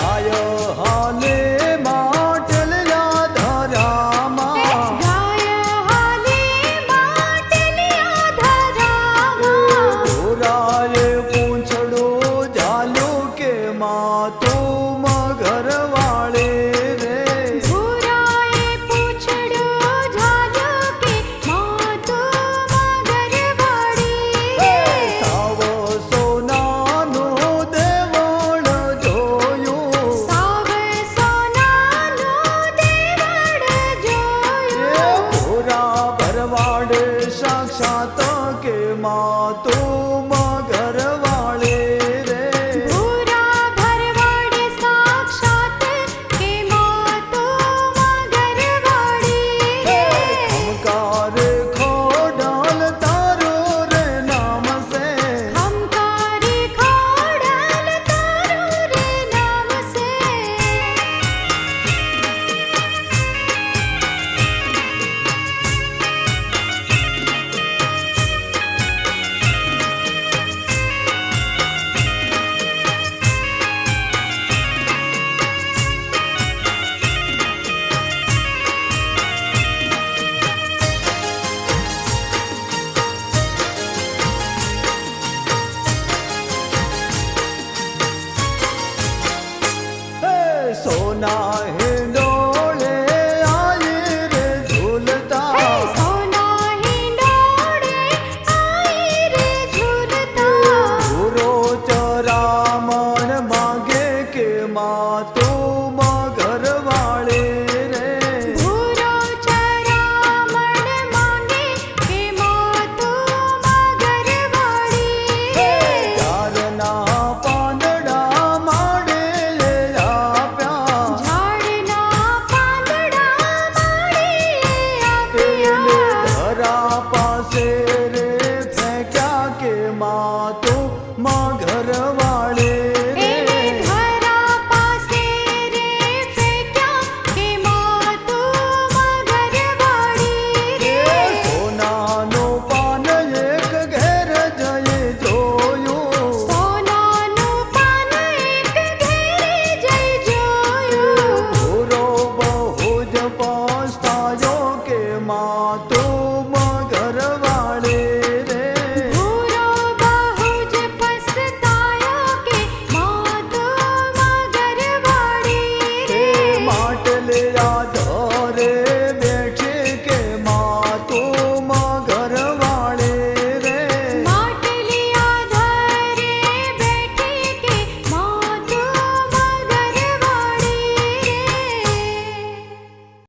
गाय हाले माटलिया धरामा गाय हाले माटलिया धरामा गोराए पूंछड़ो झालो के माँ तो मगर वाले रे गोराए पूंछड़ो झालो के माँ तो मगर वाली साव सोनानो देवळ जोयो साव सोनानो देवळ जोयो गोरा भरवाड़ साक्षात के माँ तो मगर वाले रे गोरा भरवाड़ साक्षात के माँ तो मगर वाली हमकार खोडाल तारो रे नाम से हमकारी खोड़ल तारो रे नाम से सोना हिंडोले आये रे झूलता सोना हिंडोळे आई रे झुलता गुरो चरामण मागे के माँ तो